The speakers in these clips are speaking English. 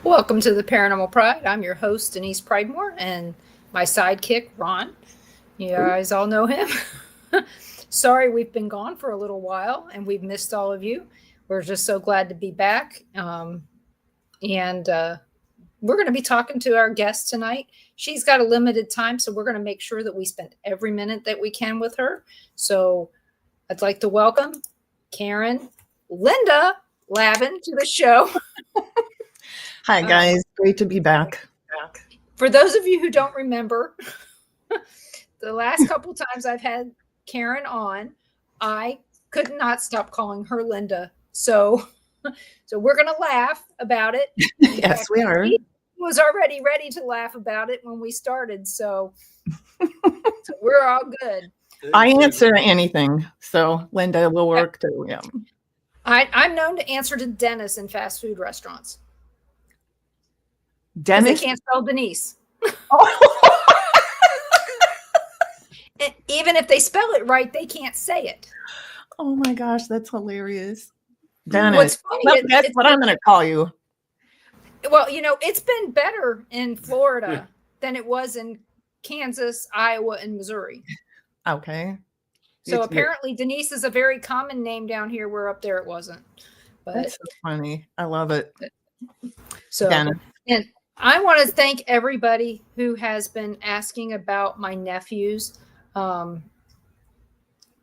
Welcome to the Paranormal Pride. I'm your host, Denise Pridemore, and my sidekick, Ron. You guys all know him. Sorry, we've been gone for a little while, and we've missed all of you. We're just so glad to be back. And we're going to be talking to our guest tonight. She's got a limited time, so we're going to make sure that we spend every minute that we can with her. So I'd like to welcome Karen Laven to the show. Hi, guys. Great to be back. For those of you who don't remember, the last couple times I've had Karen on, I could not stop calling her Linda. So we're going to laugh about it. Yes, we are. He was already ready to laugh about it when we started. So we're all good. I answer anything. So Linda will work too. Yeah. I'm known to answer to Dennis in fast food restaurants. Dennis? They can't spell Denise. Oh. Even if they spell it right, they can't say it. Oh my gosh, that's hilarious. Dennis. What's funny, well, that's what I'm going to call you. Well, it's been better in Florida than it was in Kansas, Iowa, and Missouri. Okay. So apparently Denise is a very common name down here, where up there it wasn't. But that's so funny. I love it. So Dennis. And I want to thank everybody who has been asking about my nephews. I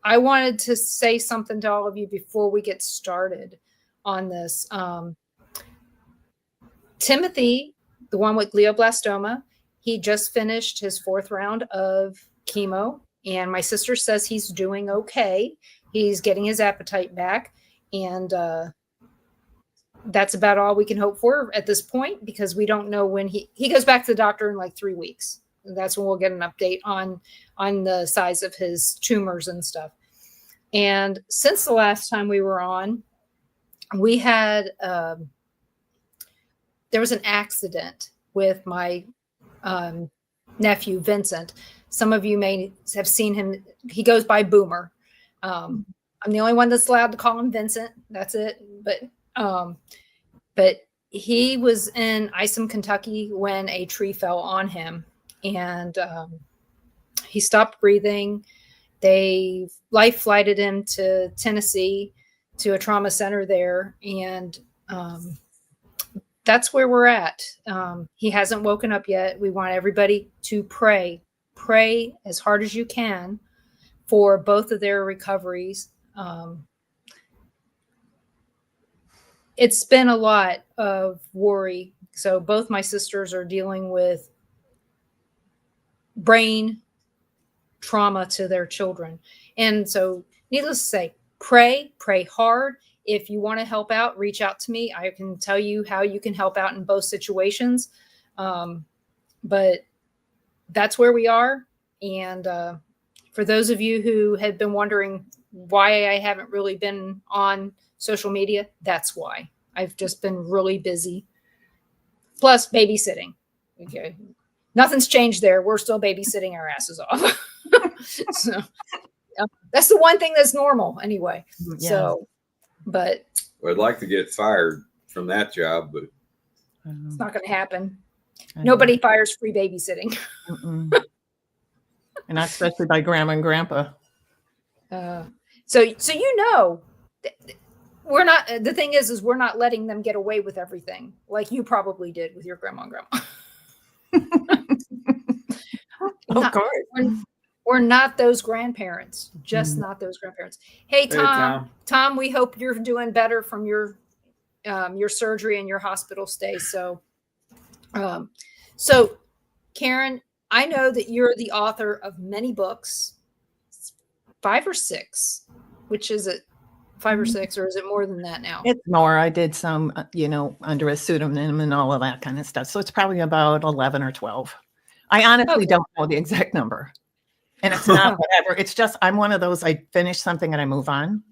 wanted to say something to all of you before we get started on this. Timothy, the one with glioblastoma, he just finished his 4th round of chemo, and my sister says he's doing okay. He's getting his appetite back, and that's about all we can hope for at this point, because we don't know when he goes back to the doctor in like 3 weeks. That's when we'll get an update on the size of his tumors and stuff. And since the last time we were on, we had there was an accident with my nephew Vincent. Some of you may have seen him. He goes by Boomer. I'm the only one that's allowed to call him Vincent. That's it. But he was in Isom, Kentucky when a tree fell on him, and he stopped breathing. They life flighted him to Tennessee to a trauma center there, and that's where we're at. He hasn't woken up yet. We want everybody to pray as hard as you can for both of their recoveries. It's been a lot of worry. So both my sisters are dealing with brain trauma to their children. And so needless to say, pray hard. If you want to help out, reach out to me. I can tell you how you can help out in both situations. But that's where we are. And for those of you who had been wondering why I haven't really been on social media, that's why. I've just been really busy. Plus babysitting. Okay. Nothing's changed there. We're still babysitting our asses off. So that's the one thing that's normal anyway. Yeah. So, but I'd like to get fired from that job, but it's not going to happen. Nobody fires free babysitting. And not especially by grandma and grandpa. So we're not. The thing is we're not letting them get away with everything like you probably did with your grandma and grandma. Of course. We're not those grandparents. Just not those grandparents. Hey, Tom. Tom, we hope you're doing better from your surgery and your hospital stay. So Karen, I know that you're the author of many books, 5 or 6. Which is it? 5 or 6, or is it more than that now? It's more. I did some, under a pseudonym and all of that kind of stuff. So it's probably about 11 or 12. I honestly don't know the exact number. And it's not whatever. It's just, I'm one of those, I finish something and I move on.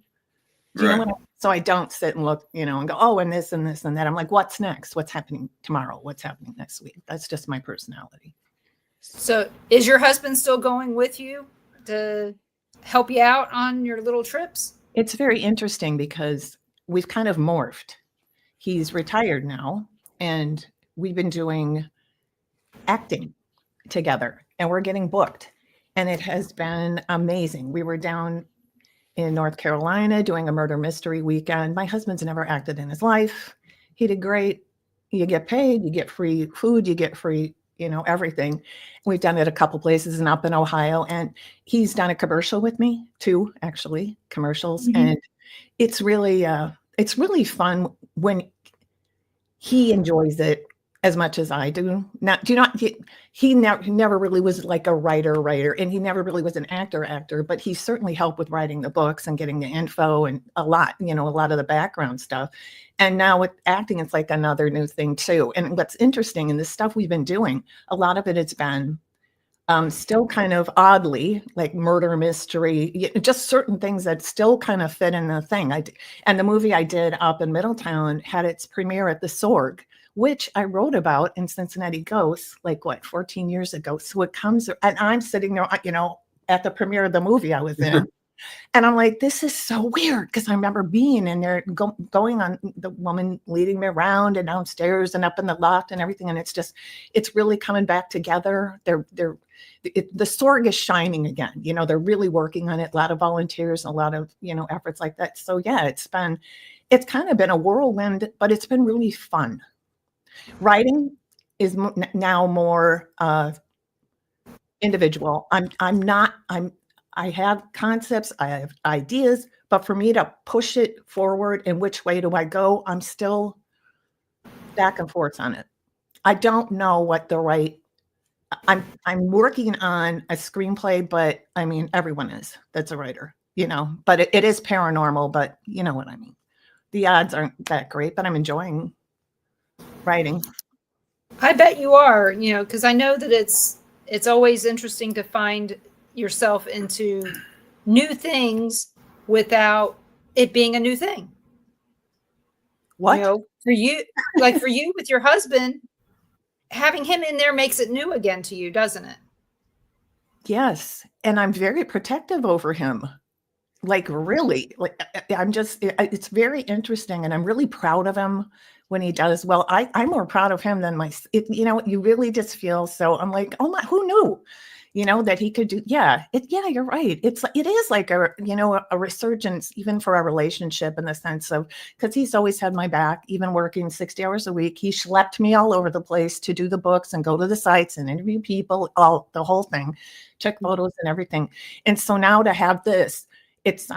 Do you know what so I don't sit and look, and go, oh, and this and this and that. I'm like, what's next? What's happening tomorrow? What's happening next week? That's just my personality. So is your husband still going with you to help you out on your little trips? It's very interesting because we've kind of morphed. He's retired now, and we've been doing acting together, and we're getting booked, and it has been amazing. We were down in North Carolina doing a murder mystery weekend. My husband's never acted in his life. He did great. You get paid, you get free food, you get free, everything. We've done it a couple places and up in Ohio, and he's done a commercial with me too, actually, commercials. Mhm. And it's really fun when he enjoys it as much as I do. He never really was like a writer, and he never really was an actor, but he certainly helped with writing the books and getting the info and a lot of the background stuff. And now with acting, it's like another new thing too. And what's interesting in the stuff we've been doing, a lot of it has been still kind of oddly like murder mystery, just certain things that still kind of fit in the thing. And the movie I did up in Middletown had its premiere at the Sorg, which I wrote about in Cincinnati Ghosts, 14 years ago. So it comes, and I'm sitting there, at the premiere of the movie I was in. And I'm like, this is so weird, because I remember being in there, going on, the woman leading me around and downstairs and up in the loft and everything. And it's really coming back together. The Sorg is shining again. They're really working on it. A lot of volunteers, a lot of, efforts like that. So yeah, it's kind of been a whirlwind, but it's been really fun. Writing is now more individual. I have concepts, I have ideas, but for me to push it forward and which way do I go, I'm still back and forth on it. I don't know what the right, I'm working on a screenplay, but I mean, everyone is, that's a writer, but it is paranormal, but you know what I mean. The odds aren't that great, but I'm enjoying writing. I bet you are, because I know that it's always interesting to find yourself into new things without it being a new thing. What? For you, for you with your husband, having him in there makes it new again to you, doesn't it? Yes. And I'm very protective over him. Really, it's very interesting. And I'm really proud of him when he does well. I'm more proud of him than you really just feel. So I'm like, oh my, who knew? That he could do. Yeah, you're right. It is like a resurgence even for our relationship, in the sense of, because he's always had my back, even working 60 hours a week. He schlepped me all over the place to do the books and go to the sites and interview people, the whole thing, took photos and everything. And so now to have this, it's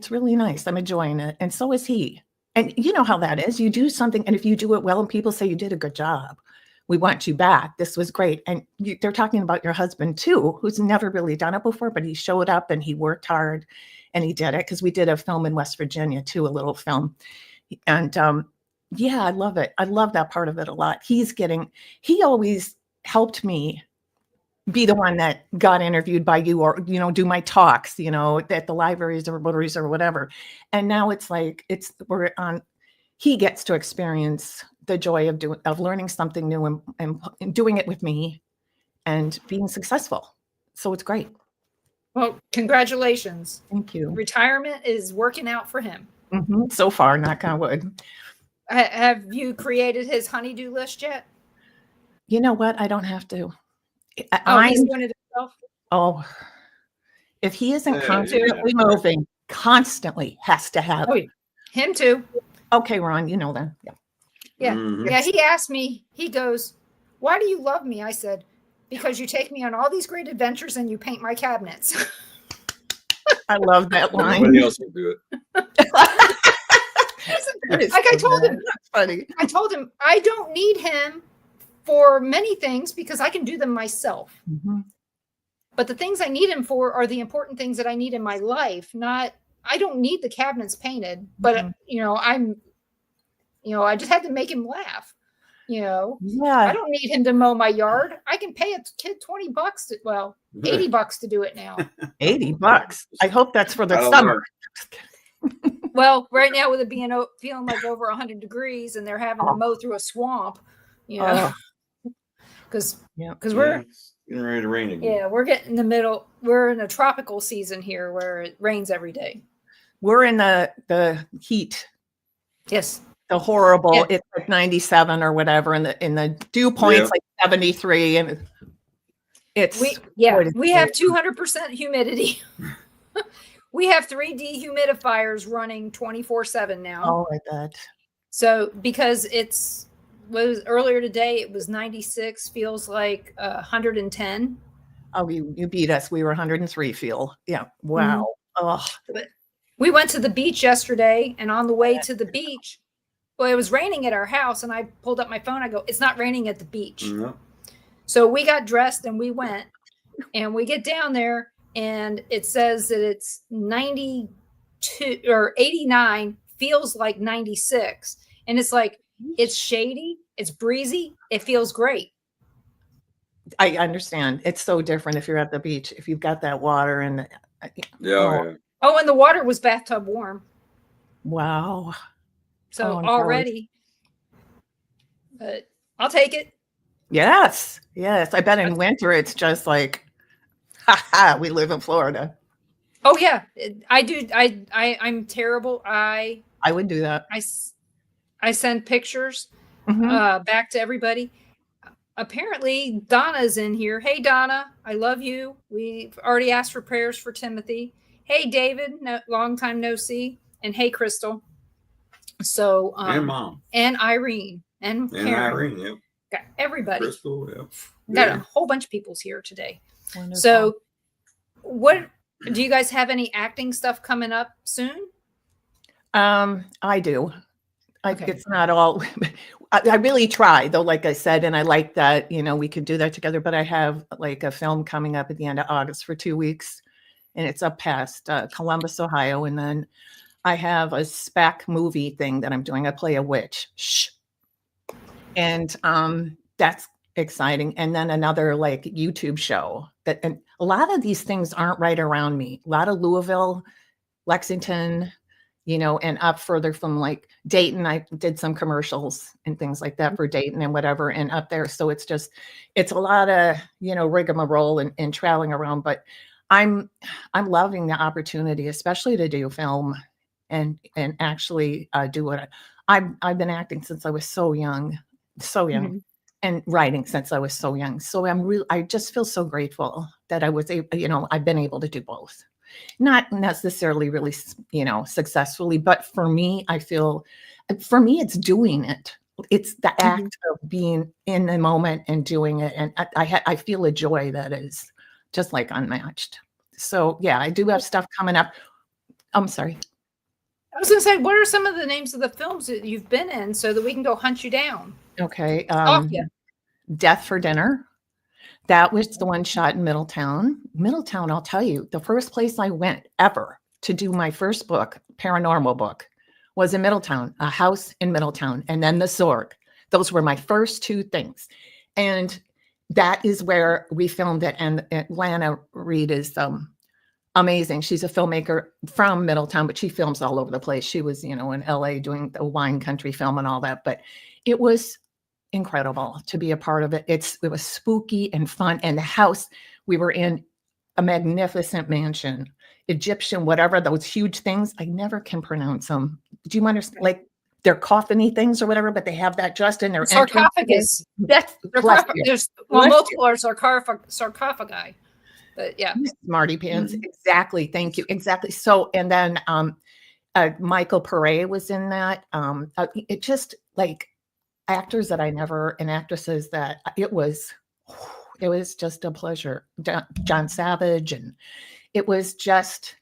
really nice. I'm enjoying it. And so is he. And you know how that is. You do something, and if you do it well and people say you did a good job, we want you back. This was great. And they're talking about your husband too, who's never really done it before, but he showed up and he worked hard and he did it, because we did a film in West Virginia too, a little film. And I love it. I love that part of it a lot. He always helped me be the one that got interviewed by you, or, do my talks, at the libraries or Rotaries or whatever. And now it's like, he gets to experience the joy of learning something new and doing it with me and being successful. So it's great. Well, congratulations. Thank you. Retirement is working out for him. Mm-hmm. So far, knock on wood. Have you created his honey-do list yet? You know what? I don't have to. He's doing it himself? Oh, if he isn't constantly moving, constantly has to have. Oh, him too. Okay, Ron, you know that. Yeah. Yeah. Mhm. Yeah. He asked me, he goes, "Why do you love me?" I said, "Because you take me on all these great adventures and you paint my cabinets." I love that line. Nobody else will do it. I told him, that's funny. I told him I don't need him for many things because I can do them myself. Mm-hmm. But the things I need him for are the important things that I need in my life. I don't need the cabinets painted, but Mm-hmm. I just had to make him laugh. Yeah. I don't need him to mow my yard. I can pay a kid $20 $80 to do it now. $80. I hope that's for the I don't summer. Well, right now with it feeling like over 100 degrees and they're having to mow through a swamp, because we're getting ready to rain again. Yeah, we're getting in the middle. We're in a tropical season here where it rains every day. We're in the heat. Yes. the horrible, Yeah. it's like 97 or whatever, and the dew point's Yeah. like 73, and it's we have 200% humidity. We have 3 dehumidifiers running 24/7 now. Oh, I bet. So because was earlier today, it was 96, feels like 110. Oh, you beat us. We were 103 feel. Yeah. Wow. Oh, But we went to the beach yesterday, and on the way to the beach, well, it was raining at our house, and I pulled up my phone. I go, it's not raining at the beach. No. So we got dressed and we went, and we get down there, and it says that it's 92 or 89, feels like 96. And it's like, it's shady, it's breezy, it feels great. I understand. It's so different if you're at the beach, if you've got that water and Yeah. Oh, and the water was bathtub warm. wow. So I'm already, but I'll take it. Yes. Yes. I bet in winter it's just like, ha, we live in Florida. Oh yeah, I do. I'm terrible. I would do that. I send pictures Mhm. back to everybody. Apparently Donna's in here. Hey Donna, I love you. We've already asked for prayers for Timothy. Hey David, long time no see. And hey Crystal. So And Mom. and Irene and Karen. Irene, yep. Got everybody. Crystal, yep. Got a whole bunch of people's here today. Wonderful. So what do you guys have any acting stuff coming up soon? I do. Okay. It's not all. I really try though, like I said, and I like that, we could do that together, but I have like a film coming up at the end of August for 2 weeks, and it's up past Columbus, Ohio. And then I have a spec movie thing that I'm doing. I play a witch. Shh. And that's exciting. And then another like YouTube show and a lot of these things aren't right around me. A lot of Louisville, Lexington, and up further from like Dayton. I did some commercials and things like that for Dayton and whatever, and up there. So it's a lot of, rigmarole and traveling around, but I'm loving the opportunity, especially to do film and actually do what I've been acting since I was so young, Mm-hmm. and writing since I was so young. So I just feel so grateful that I was able, I've been able to do both. Not necessarily really, successfully, but for me, it's doing it. It's the act of being in the moment and doing it. And I feel a joy that is just like unmatched. So yeah, I do have stuff coming up. I'm sorry. I was going to say, what are some of the names of the films that you've been in so that we can go hunt you down? Okay. Yeah. Death for Dinner. That was the one shot in Middletown. Middletown, I'll tell you, the first place I went ever to do my first book, paranormal book, was in Middletown, a house in Middletown, and then the Sorg. Those were my first 2 things. And that is where we filmed it. And Lana Reed is amazing. She's a filmmaker from Middletown, but she films all over the place. She was, in LA doing the wine country film and all that. But it was incredible to be a part of it. It was spooky and fun. And the house, we were in a magnificent mansion, Egyptian, whatever, those huge things. I never can pronounce them. Do you understand? Like they're coffin-y things or whatever, but they have that just in their sarcophagus. That's multiple are sarcophagi. But yeah. Smarty pants. Mm-hmm. Exactly. Thank you. Exactly. So, and then Michael Pare was in that. It just like actors that I never, and actresses that it was just a pleasure. John Savage. And it was just,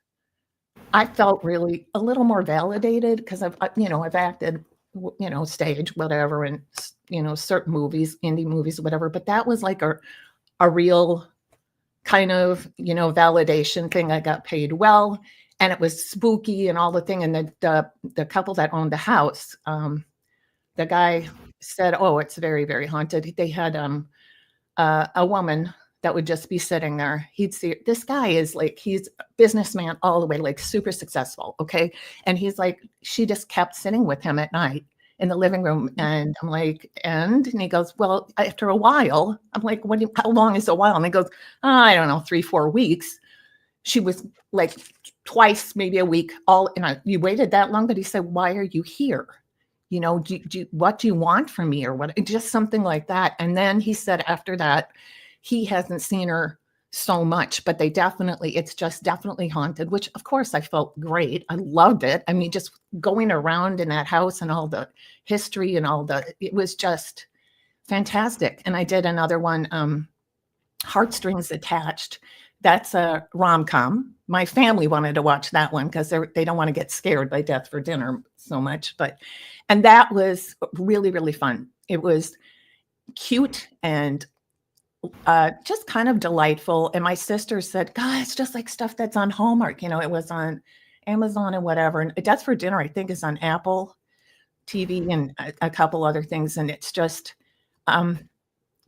I felt really a little more validated because I've acted, stage, whatever, and, certain movies, indie movies, whatever, but that was like a real kind of, validation thing. I got paid well, and it was spooky and all the thing. And the couple that owned the house, the guy said, "Oh, it's very, very haunted." They had a woman that would just be sitting there. He'd see this guy is like, he's a businessman all the way, like super successful. Okay. And he's like, she just kept sitting with him at night in the living room. And I'm like, and he goes, well, after a while, I'm like, how long is a while? And he goes, I don't know, 3-4 weeks. She was like twice, maybe a week, you waited that long. But he said, why are you here? what do you want from me or what? Just something like that. And then he said after that, he hasn't seen her so much, but it's just definitely haunted, which of course I felt great. I loved it. I mean, just going around in that house and all the history and it was just fantastic. And I did another one, Heartstrings Attached. That's a rom-com. My family wanted to watch that one because they don't want to get scared by Death for Dinner so much. And that was really, really fun. It was cute and just kind of delightful. And my sister said, God, it's just like stuff that's on Hallmark. It was on Amazon and whatever. And Death for Dinner, I think, is on Apple TV and a couple other things. And it's just,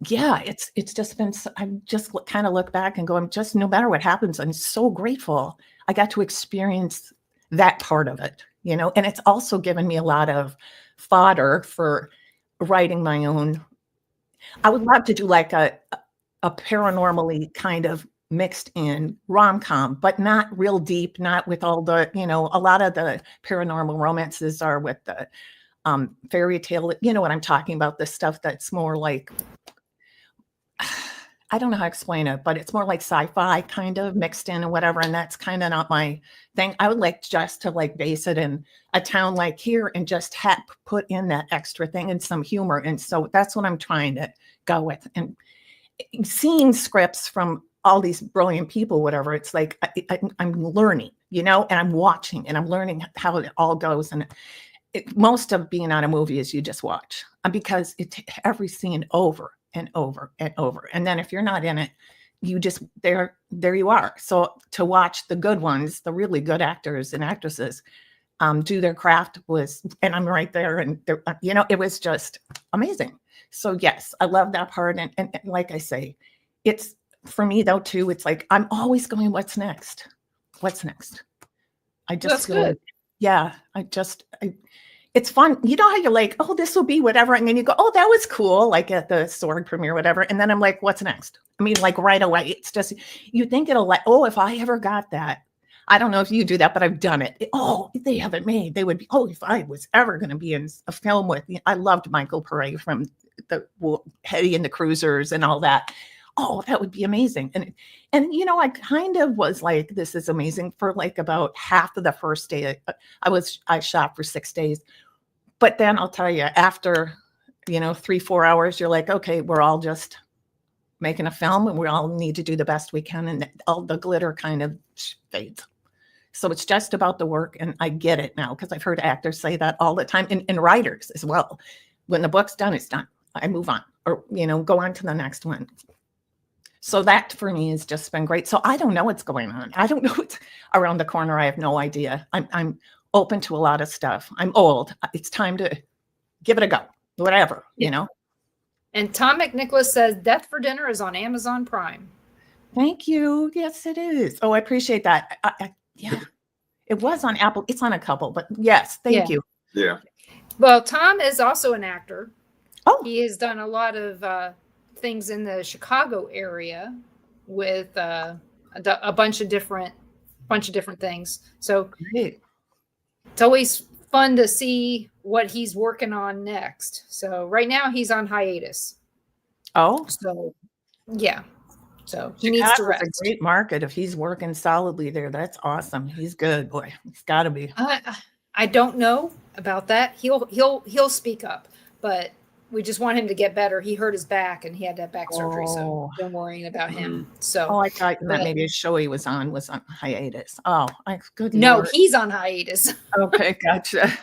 it's just been, I just kind of look back and go, no matter what happens, I'm so grateful I got to experience that part of it, and it's also given me a lot of fodder for writing my own. I would love to do like a paranormally kind of mixed in rom-com, but not real deep, not with all the, a lot of the paranormal romances are with the fairy tale, what I'm talking about, the stuff that's more like, I don't know how to explain it, but it's more like sci-fi kind of mixed in and whatever. And that's kind of not my thing. I would like just to like base it in a town like here and just put in that extra thing and some humor. And so that's what I'm trying to go with. And seeing scripts from all these brilliant people, whatever, it's like I'm learning, and I'm watching and I'm learning how it all goes. And most of being on a movie is you just watch because every scene over and over and over. And then if you're not in it, you just, there you are. So to watch the good ones, the really good actors and actresses do their craft and I'm right there. And, it was just amazing. So yes, I love that part. And like I say, it's for me though, too, it's like, I'm always going, what's next? What's next? I just That's feel, good. yeah, it's fun. You know how you're like, oh, this will be whatever. And then you go, oh, that was cool. Like at the Sword premiere, whatever. And then I'm like, what's next? I mean, like right away, it's just, you think it'll like, oh, if I ever got that, I don't know if you do that, but I've done it. Oh, they haven't made, they would be, oh, if I was ever going to be in a film with, I loved Michael Pare from the Hetty and the Cruisers and all that. Oh, that would be amazing. And I kind of was like, this is amazing for like about half of the first day. I shot for 6 days. But then I'll tell you, after, 3-4 hours, you're like, okay, we're all just making a film and we all need to do the best we can. And all the glitter kind of fades. So it's just about the work. And I get it now because I've heard actors say that all the time and writers as well. When the book's done, it's done. I move on or, go on to the next one. So that for me has just been great. So I don't know what's going on. I don't know what's around the corner. I have no idea. I'm open to a lot of stuff. I'm old. It's time to give it a go, whatever, And Tom McNicholas says Death for Dinner is on Amazon Prime. Thank you. Yes, it is. Oh, I appreciate that. Yeah, it was on Apple. It's on a couple, but yes, thank you. Yeah. Well, Tom is also an actor. Oh, he has done a lot of things in the Chicago area with a bunch of different things. So great. It's always fun to see what he's working on next. So right now he's on hiatus. Oh, so yeah. So he needs to rest. It's a great market if he's working solidly there. That's awesome. He's good, boy. He's got to be. I don't know about that. He'll speak up, but we just want him to get better. He hurt his back and he had to have back surgery, so been worrying about him. So I thought that maybe a show he was on hiatus. Oh, good. No, Lord. He's on hiatus. Okay, gotcha.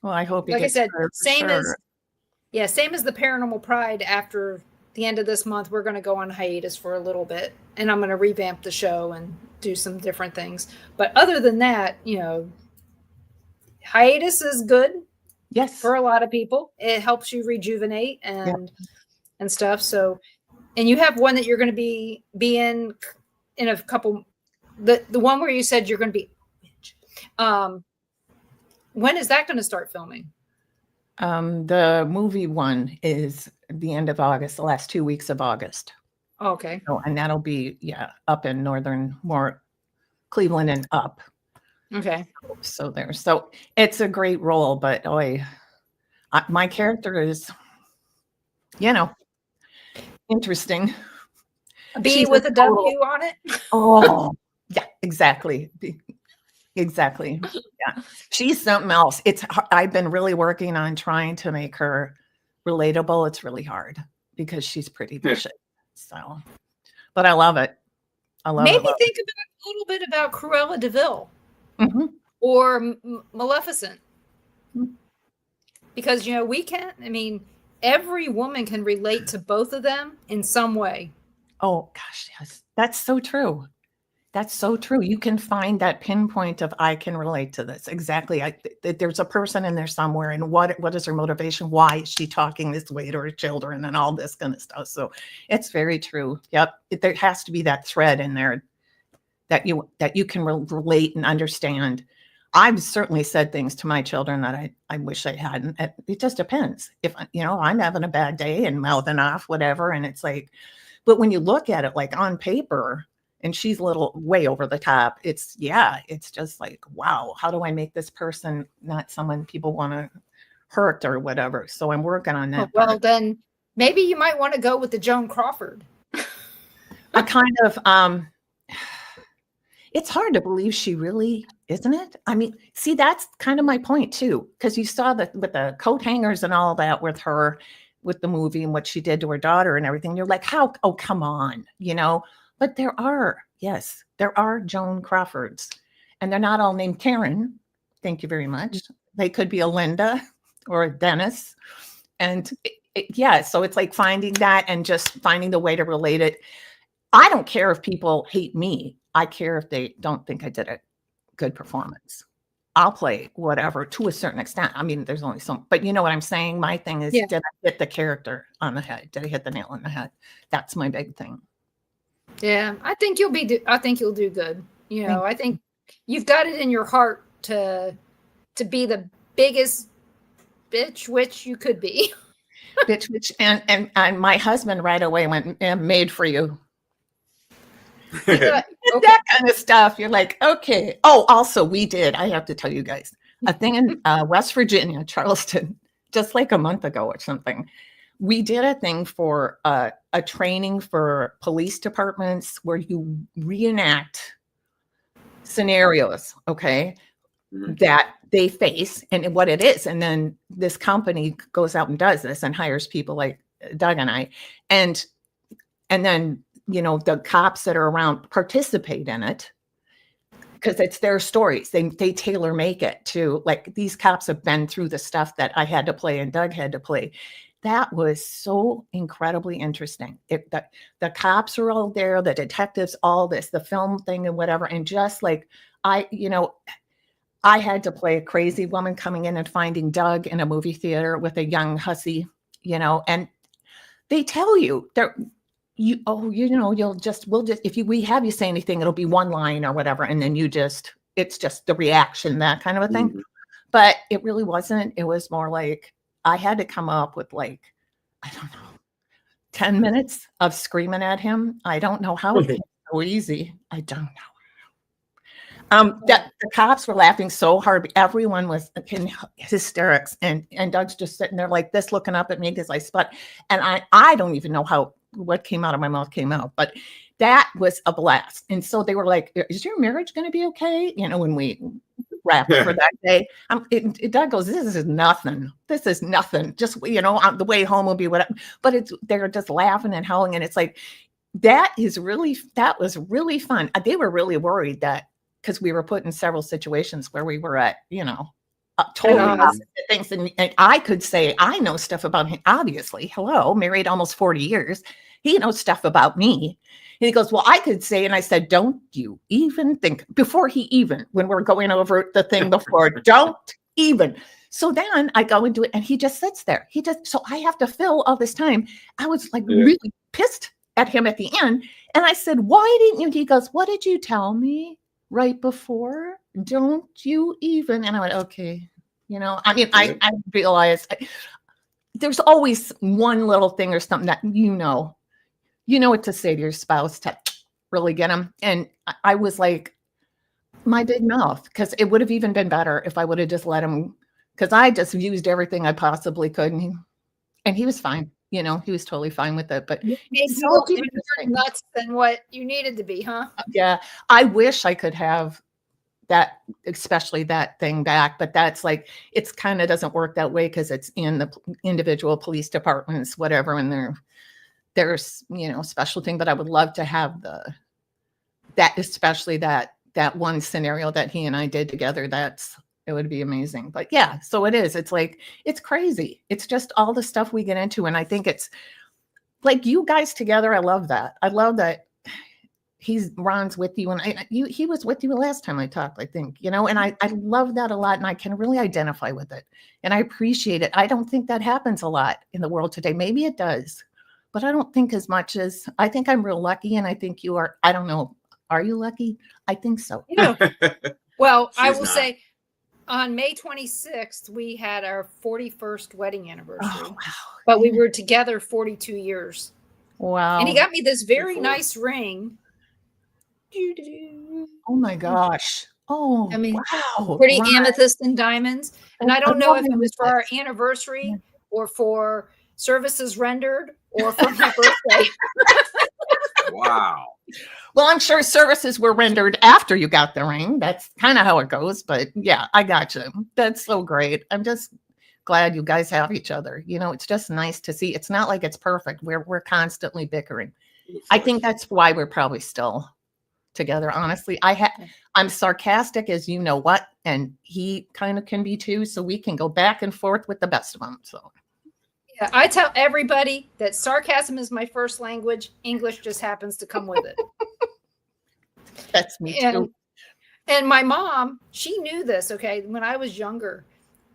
Well, I hope he like gets I said, same as the Paranormal Pride. After the end of this month, we're going to go on hiatus for a little bit, and I'm going to revamp the show and do some different things. But other than that, hiatus is good. Yes, for a lot of people, it helps you rejuvenate and stuff. So, and you have one that you're going to be in a couple. The one where you said you're going to be. When is that going to start filming? The movie one is the end of August, the last 2 weeks of August. Okay. So, and that'll be up in more Cleveland and up. Okay. So it's a great role, but My character is, interesting. A B She's a with a total, W on it. oh, yeah, exactly. Exactly. Yeah. She's something else. I've been really working on trying to make her relatable. It's really hard because she's pretty vicious. So, but I love it. I love Maybe it. think about a little bit about Cruella de Vil Mhm. or Maleficent. Mhm. Because, we can't, every woman can relate to both of them in some way. Oh gosh, yes. That's so true. That's so true. You can find that pinpoint of I can relate to this. Exactly. There's a person in there somewhere, and what is her motivation? Why is she talking this way to her children and all this kind of stuff? So it's very true. Yep. There has to be that thread in there that you can relate and understand. I've certainly said things to my children that I wish I hadn't. It just depends. If I'm having a bad day and mouthing off, whatever, and it's like, but when you look at it like on paper, and she's a little way over the top, it's just like, wow, how do I make this person not someone people want to hurt or whatever? So I'm working on that. Well, then maybe you might want to go with the Joan Crawford. I kind of, it's hard to believe she really, isn't it? See, that's kind of my point too, because you saw that with the coat hangers and all that with her, with the movie and what she did to her daughter and everything. You're like, how? Oh, come on, But there are Joan Crawfords, and they're not all named Karen. Thank you very much. They could be a Linda or a Dennis. And so it's like finding that and just finding the way to relate it. I don't care if people hate me. I care if they don't think I did a good performance. I'll play whatever to a certain extent. There's only some, but you know what I'm saying? My thing is, did I hit the character on the head? Did I hit the nail on the head? That's my big thing. Yeah, I think you'll do good. I think you've got it in your heart to be the biggest bitch witch you could be. Bitch witch, and my husband right away went, made for you. Okay. That kind of stuff. You're like, okay. Oh, also I have to tell you guys a thing in West Virginia, Charleston, just like a month ago or something. We did a thing for a training for police departments where you reenact scenarios, okay, that they face and what it is. And then this company goes out and does this and hires people like Doug and I. And then, the cops that are around participate in it because it's their stories. They tailor make it to, like, these cops have been through the stuff that I had to play and Doug had to play. That was so incredibly interesting. The cops are all there, the detectives, all this, the film thing and whatever. And just like, I had to play a crazy woman coming in and finding Doug in a movie theater with a young hussy, and they tell you we'll just, if we have you say anything, it'll be one line or whatever. And then it's just the reaction, that kind of a thing. Mm-hmm. But it really wasn't. It was more like I had to come up with, like, I don't know, 10 minutes of screaming at him. I don't know how it came so easy. I don't know. That the cops were laughing so hard. Everyone was in hysterics. And Doug's just sitting there like this, looking up at me because I sput. And I don't even know what came out of my mouth came out, but that was a blast. And so they were like, is your marriage going to be okay? When we wrapped for that day, Doug goes, this is nothing. This is nothing. Just, on the way home will be whatever. But they're just laughing and howling. And it's like, that was really fun. They were really worried that, because we were put in several situations where we were at, totally opposite things. And I could say, I know stuff about him, obviously. Hello, married almost 40 years. He knows stuff about me. And he goes, well, I could say, and I said, don't you even think, when we're going over the thing before, don't even. So then I go into it and he just sits there. So I have to fill all this time. I was like really pissed at him at the end. And I said, why didn't you? He goes, what did you tell me right before? Don't you even? And I went, okay. I realized there's always one little thing or something that what to say to your spouse to really get them. And I was like, my big mouth, because it would have even been better if I would have just let him because I just used everything I possibly could, and he was fine. You know, he was totally fine with it. But Maybe it's you so were even more interesting. nuts than what you needed to be, huh? Yeah, I wish I could have that, especially that thing back, but that's like, it's kind of doesn't work that way because it's in the individual police departments, whatever, and there's, you know, special thing. But I would love to have that, especially that one scenario that he and I did together. It would be amazing. But yeah, so it's like, it's crazy. It's just all the stuff we get into. And I think it's like you guys together. I love that. I love that Ron's with you, and he was with you last time I talked, I think, you know, and I love that a lot, and I can really identify with it, and I appreciate it. I don't think that happens a lot in the world today. Maybe it does, but I don't think as much as, I think I'm real lucky, and I think you are. I don't know. Are you lucky? I think so. Yeah. Well, I She's will not. say on May 26th, we had our 41st wedding anniversary, Oh, wow. but we were together 42 years. Wow. And he got me this very Good for nice ring. Oh my gosh. Oh, I mean, wow. pretty Ron, amethyst and diamonds. And I don't know love if it was for our amethyst. anniversary or for services rendered or for my birthday. Wow. Well, I'm sure services were rendered after you got the ring. That's kind of how it goes. But yeah, I got you. That's so great. I'm just glad you guys have each other. You know, it's just nice to see. It's not like it's perfect. We're constantly bickering. I think that's why we're probably still together. Honestly, I'm sarcastic as you know what, and he kind of can be too. So we can go back and forth with the best of them. So Yeah, I tell everybody that sarcasm is my first language. English just happens to come with it. that's me too. And my mom, she knew this, okay, when I was younger.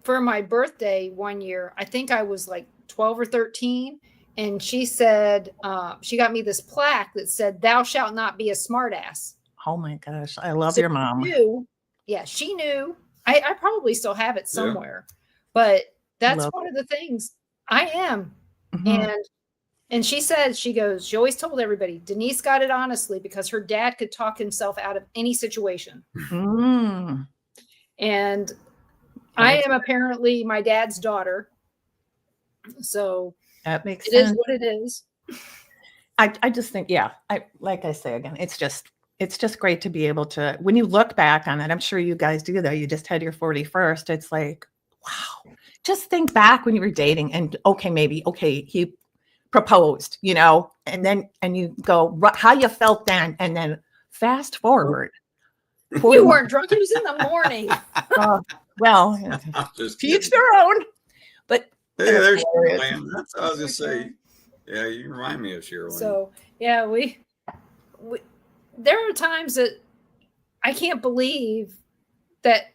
For my birthday one year, I think I was like 12 or 13. And she said, she got me this plaque that said, "Thou shalt not be a smartass." Oh my gosh, I love So your mom. she knew. I probably still have it somewhere, but that's Love one of the things I am. Mhm. And she said, she goes, she always told everybody, Denise got it honestly because her dad could talk himself out of any situation. Mm. And I am apparently my dad's daughter. So That makes it is sense. what it is. I just think, yeah, like I say again, it's just great to be able to, when you look back on it, I'm sure you guys do that. You just had your 41st. It's like, wow, just think back when you were dating and okay, he proposed, you know, and you go, how you felt then, and then fast forward. You weren't drunk. It was in the morning. Well, I'm just to each kidding. their own. But Hey, there's hilarious. Sherilyn. That's what I was gonna say. Yeah, you remind me of Sherilyn. So yeah, we there are times that I can't believe that,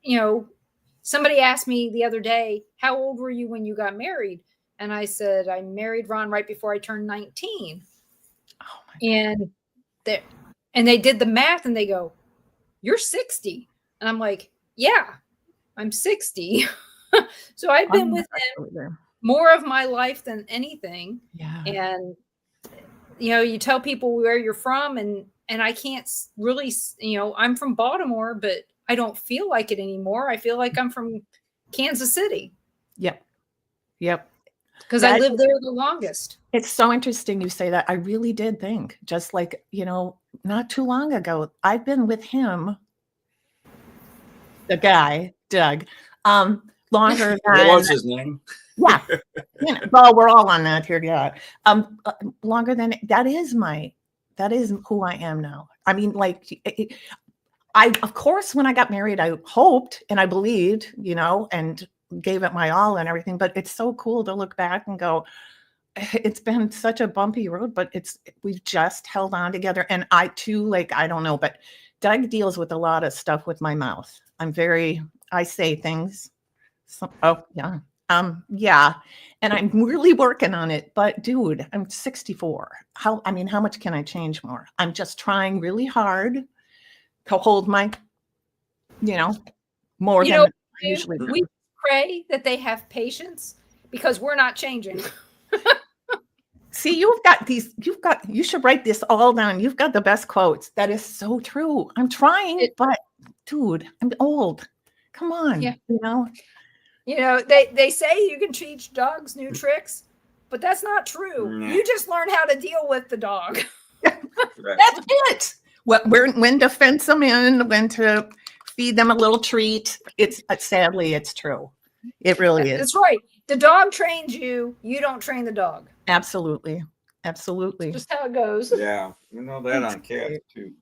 you know, somebody asked me the other day, how old were you when you got married? And I said, I married Ron right before I turned 19. Oh my God. And they did the math and they go, you're 60. And I'm like, yeah, I'm 60. So I've been with him more of my life than anything. Yeah. And, you know, you tell people where you're from and I can't really, you know, I'm from Baltimore, but I don't feel like it anymore. I feel like I'm from Kansas City. Yep. Because I lived there the longest. It's so interesting you say that. I really did think, just like, you know, not too long ago, I've been with him, the guy, Doug, longer than. What's his name? Yeah. You know, well, we're all on that here. Yeah. Longer than that is who I am now. I mean, like, of course, when I got married, I hoped and I believed, you know, and gave it my all and everything. But it's so cool to look back and go, it's been such a bumpy road, but we've just held on together. And I too, like, I don't know, but Doug deals with a lot of stuff with my mouth. I say things. Yeah. Yeah. And I'm really working on it, but dude, I'm 64. How much can I change more? I'm just trying really hard to hold my, you know, more than I usually do. We pray that they have patience because we're not changing. See, you should write this all down. You've got the best quotes. That is so true. I'm trying, but dude, I'm old. Come on, Yeah. you know? You know, they say you can teach dogs new tricks, but that's not true. Nah. You just learn how to deal with the dog. Right. That's it. When to fence them in, when to feed them a little treat. It's sadly, it's true. It really is. That's right. The dog trains you. You don't train the dog. Absolutely. Absolutely. Just how it goes. Yeah, we know that on cats too.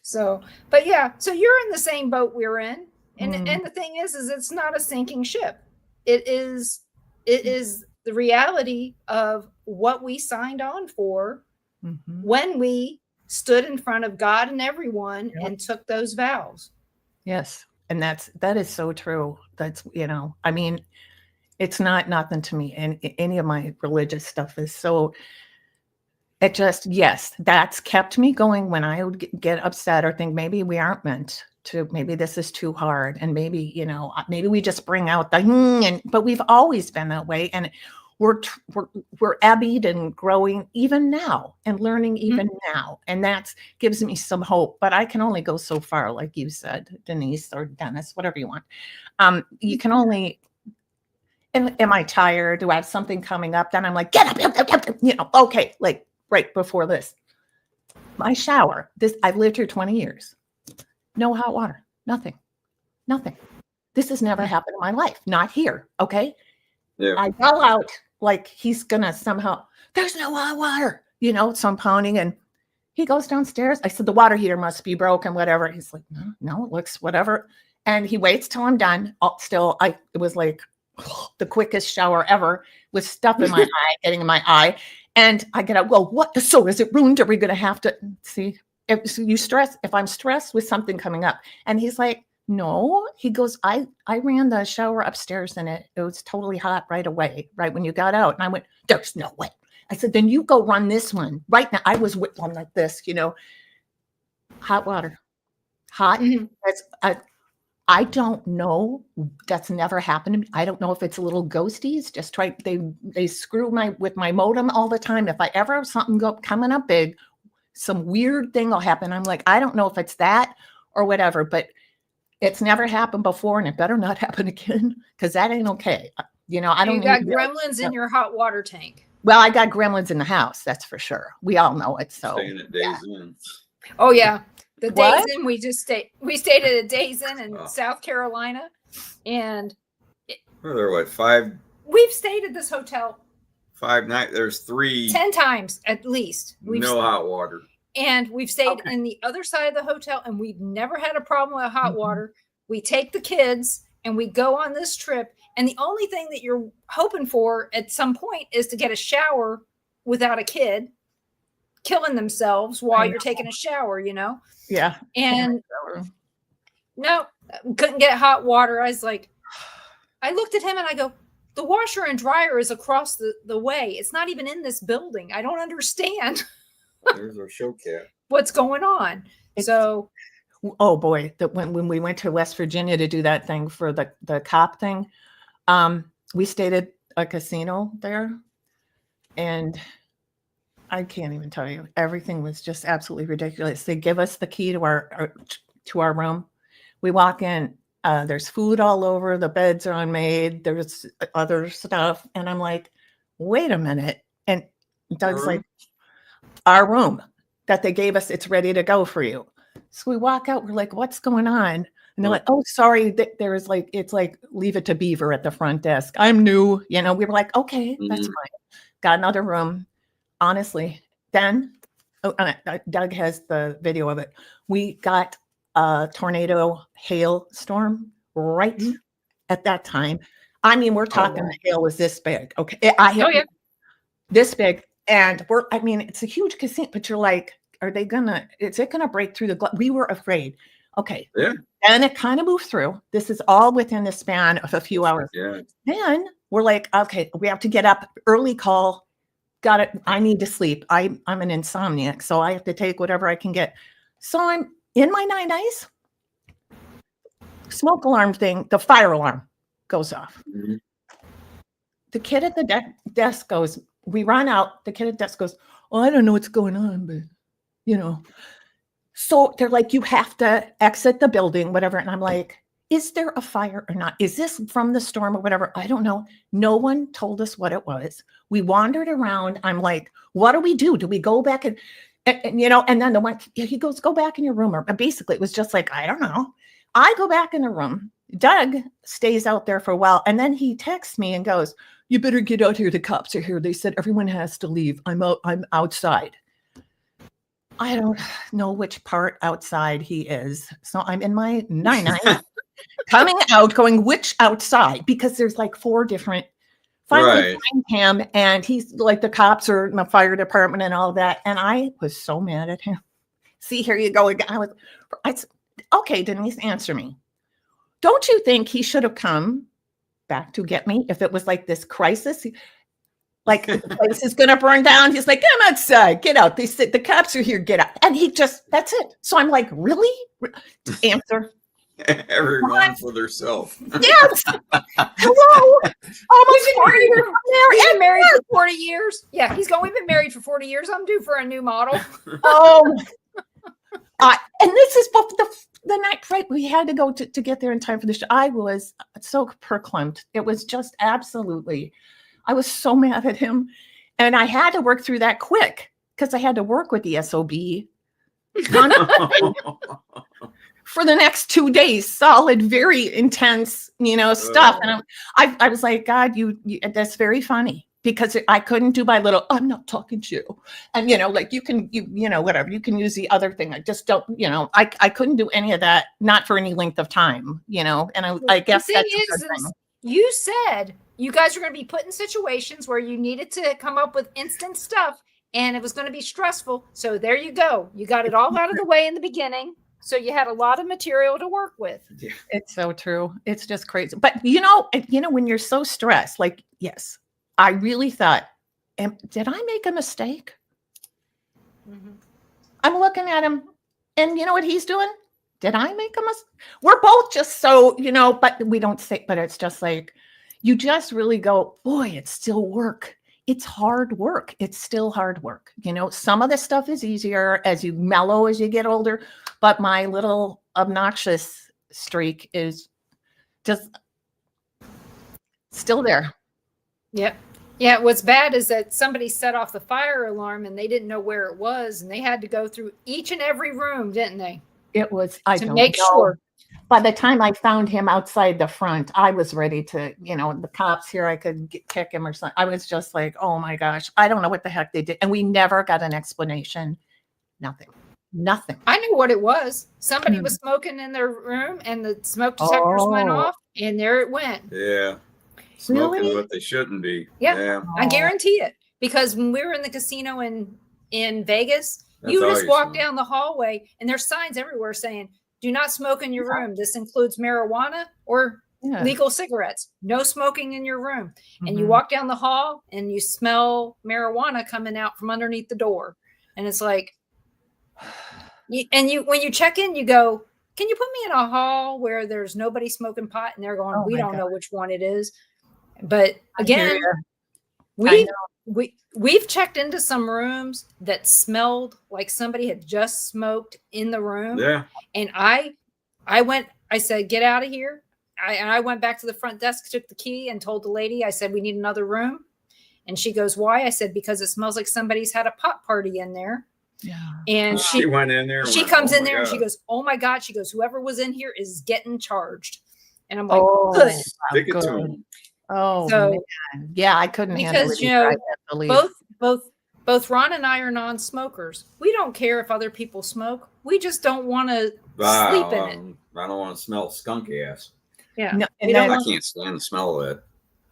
So, but yeah, so you're in the same boat we're in. And Mm. and the thing is it's not a sinking ship. It is the reality of what we signed on for Mhm. when we stood in front of God and everyone Yep. and took those vows. Yes. And that is so true. That's, I mean, it's not nothing to me. And any of my religious stuff is so, it just, yes, that's kept me going when I would get upset or think maybe we aren't meant to, maybe this is too hard. And maybe, maybe we just bring out but we've always been that way. And we're ebbied and growing even now and learning even now. And that gives me some hope, but I can only go so far, like you said, Denise or Dennis, whatever you want. You can only, and am I tired? Do I have something coming up? Then I'm like, get up, okay. Like right before this, my shower, I've lived here 20 years. No hot water, nothing. This has never happened in my life. Not here. Okay. Yeah. I yell out like he's gonna somehow, there's no hot water, so I'm pounding and he goes downstairs. I said, the water heater must be broken, whatever. He's like, no, it looks whatever. And he waits till I'm done. It was like the quickest shower ever with stuff in my eye, getting in my eye. And I get out, well, what? So is it ruined? Are we going to have to see if I'm stressed with something coming up? And he's like, no, he goes, I ran the shower upstairs and it was totally hot right away, right when you got out. And I went, there's no way. I said, then you go run this one right now. I was with one like this, hot water, hot. I don't know. That's never happened to me. I don't know if it's little ghosties. Just they screw with my modem all the time. If I ever have something coming up big, some weird thing will happen. I'm like, I don't know if it's that or whatever, but it's never happened before and it better not happen again because that ain't okay. I don't. You got gremlins in your hot water tank. Well, I got gremlins in the house. That's for sure. We all know it. So Staying at Days Inn. Oh yeah. The What? Days Inn, we stayed at a Days Inn in South Carolina, and Well, there what, 5 we've stayed at this hotel 5 nights? There's 3. 10 times at least. No hot water. And we've stayed in the other side of the hotel, and we've never had a problem with hot water. We take the kids and we go on this trip, and the only thing that you're hoping for at some point is to get a shower without a kid killing themselves while you're taking a shower, Yeah. And no, couldn't get hot water. I was like, I looked at him and I go, the washer and dryer is across the way. It's not even in this building. I don't understand There's our show cat. what's going on. Oh boy, when we went to West Virginia to do that thing for the cop thing, we stayed at a casino there, and I can't even tell you. Everything was just absolutely ridiculous. They give us the key to our room. We walk in. There's food all over. The beds are unmade. There's other stuff, and I'm like, wait a minute. And Doug's like, our room that they gave us, it's ready to go for you. So we walk out. We're like, what's going on? And they're like, oh, sorry. There's it's like, leave it to Beaver at the front desk. I'm new. We were like, okay, that's fine. Got another room. Honestly, then Doug has the video of it. We got a tornado hailstorm right at that time. I mean, we're talking the hail was this big. Okay. This big. And it's a huge casino, but you're like, is it gonna break through the glass? We were afraid. Okay. Yeah. And it kind of moved through. This is all within the span of a few hours. Yeah. Then we're like, okay, we have to get up, early call. Got it. I need to sleep. I'm an insomniac, so I have to take whatever I can get. So I'm in my night ice. Smoke alarm thing, the fire alarm goes off. The kid at the desk goes, we run out. The kid at the desk goes, oh, I don't know what's going on, but So they're like, you have to exit the building, whatever. And I'm like, is there a fire or not? Is this from the storm or whatever? I don't know. No one told us what it was. We wandered around. I'm like, what do we do? Do we go back and and then the one, he goes, go back in your room. Or basically it was just like, I don't know. I go back in the room. Doug stays out there for a while. And then he texts me and goes, you better get out here. The cops are here. They said everyone has to leave. I'm outside. I don't know which part outside he is. So I'm in my 99 coming out, going, which outside? Because there's like 4 different. Finally find him, and he's like, the cops are in the fire department and all that. And I was so mad at him. See, here you go again. Okay, Denise, answer me. Don't you think he should have come back to get me if it was like this crisis? Like the place is going to burn down. He's like, I'm outside. Get out. They said the cops are here. Get out. And that's it. So I'm like, really? Answer. Everyone for themselves. Yes. Hello. Almost 40 years. He's been married for 40 years. Yeah, he's going. We've been married for 40 years. I'm due for a new model. Oh. And this is the night, right? We had to go to get there in time for the show. I was so perclamped. It was just absolutely. I was so mad at him. And I had to work through that quick because I had to work with the SOB for the next 2 days, solid, very intense, stuff. And I was like, God, you that's very funny, because I couldn't do my little, I'm not talking to you. And, like you can whatever, you can use the other thing. I just don't, I couldn't do any of that, not for any length of time, and I guess that's a good thing. You said you guys were going to be put in situations where you needed to come up with instant stuff, and it was going to be stressful. So there you go. You got it all out of the way in the beginning. So you had a lot of material to work with. Yeah. It's so true. It's just crazy. But, when you're so stressed, like, yes, I really thought, did I make a mistake? Mm-hmm. I'm looking at him, and you know what he's doing? Did I make a mistake? We're both just so, but we don't say, but it's just like, you just really go, boy, it's still work. It's hard work. It's still hard work. Some of the stuff is easier as you mellow, as you get older, but my little obnoxious streak is just still there. Yep. Yeah. What's bad is that somebody set off the fire alarm and they didn't know where it was. And they had to go through each and every room, didn't they? It was, to make sure. By the time I found him outside the front, I was ready to, the cops here, I could kick him or something. I was just like, oh my gosh, I don't know what the heck they did. And we never got an explanation. Nothing. I knew what it was. Somebody was smoking in their room and the smoke detectors went off, and there it went. Yeah. Smoking what they shouldn't be. Yeah. I guarantee it. Because when we were in the casino in Vegas, you just walk down the hallway and there's signs everywhere saying, do not smoke in your room. This includes marijuana or legal cigarettes. No smoking in your room. Mm-hmm. And you walk down the hall and you smell marijuana coming out from underneath the door. And it's like, when you check in, you go, can you put me in a hall where there's nobody smoking pot? And they're going, we don't know which one it is. But again, we've checked into some rooms that smelled like somebody had just smoked in the room. Yeah. And I said, get out of here. I went back to the front desk, took the key and told the lady, I said, we need another room. And she goes, why? I said, because it smells like somebody's had a pot party in there. Yeah. And she went in there. She comes in there and she goes, oh my God. She goes, whoever was in here is getting charged. And I'm like, good. Stick it to them. Oh, so, man. Yeah, I couldn't handle it. Both Ron and I are non-smokers. We don't care if other people smoke. We just don't want to sleep in it. I don't want to smell skunky ass. Yeah. No, I can't stand the smell of it.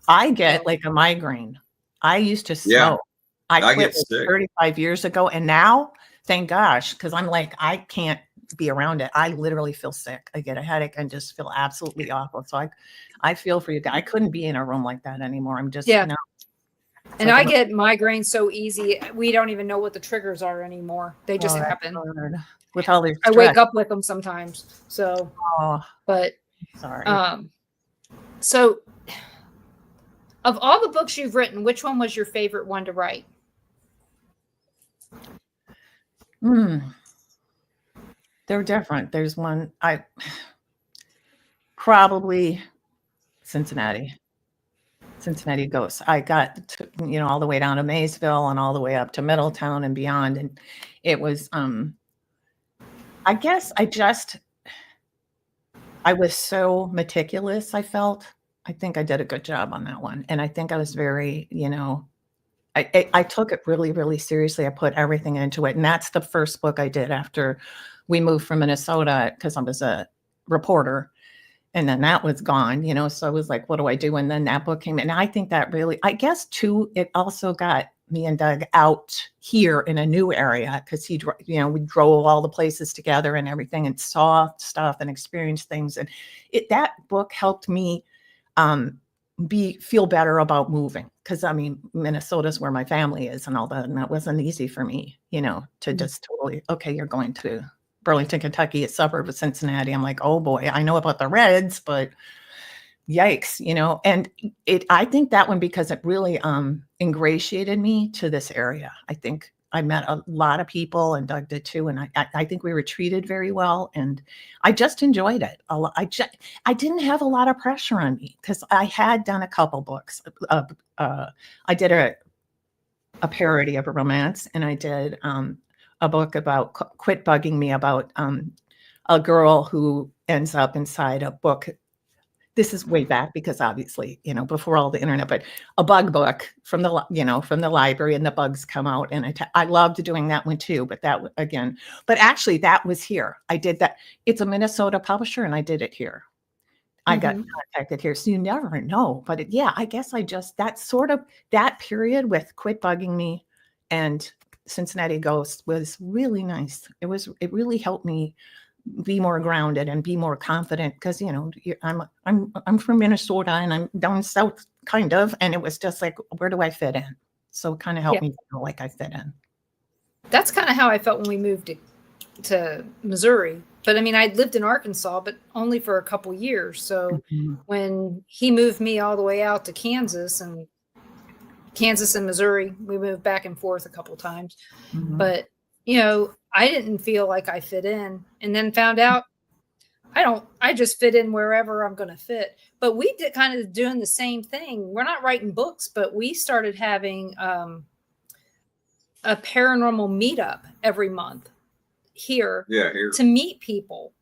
I get like a migraine. I used to smoke. I quit 35 years ago. And now, thank gosh, because I'm like, I can't be around it. I literally feel sick. I get a headache and just feel absolutely awful. So I feel for you. I couldn't be in a room like that anymore. I'm just, and I get migraines so easy. We don't even know what the triggers are anymore. They just happen. With all these I wake up with them sometimes. So, but sorry. So of all the books you've written, which one was your favorite one to write? They're different. There's one, probably Cincinnati Ghosts. I got to, all the way down to Maysville and all the way up to Middletown and beyond. And it was, I guess I was so meticulous, I felt. I think I did a good job on that one. And I think I was very, I took it really, really seriously. I put everything into it. And that's the first book I did after we moved from Minnesota, because I was a reporter. And then that was gone, so I was like, what do I do? And then that book came in. And I think that really, I guess too, it also got me and Doug out here in a new area, because we drove all the places together and everything and saw stuff and experienced things. And that book helped me feel better about moving, because Minnesota's where my family is and all that, and that wasn't easy for me, to just totally, okay, you're going to Burlington, Kentucky, a suburb of Cincinnati. I'm like, oh boy, I know about the Reds, but yikes, and I think that one, because it really ingratiated me to this area. I think I met a lot of people, and Doug did too. And I think we were treated very well, and I just enjoyed it a lot. I didn't have a lot of pressure on me, because I had done a couple books. I did a parody of a romance, and I did a book about Quit Bugging Me, about a girl who ends up inside a book. This is way back, because obviously, before all the internet, but a bug book from the library, and the bugs come out. And I loved doing that one too. But actually that was here. I did that. It's a Minnesota publisher, and I did it here. I got contacted here. So you never know. But I guess that period with Quit Bugging Me and Cincinnati Ghosts was really nice. It really helped me be more grounded and be more confident, because I'm from Minnesota, and I'm down south kind of, and it was just like, where do I fit in? So it kind of helped me feel like I fit in. That's kind of how I felt when we moved to Missouri. But I lived in Arkansas, but only for a couple years. So when he moved me all the way out to Kansas and Missouri, we moved back and forth a couple times. But I didn't feel like I fit in, and then found out I just fit in wherever I'm going to fit. But we did kind of doing the same thing. We're not writing books, but we started having a paranormal meetup every month here to meet people.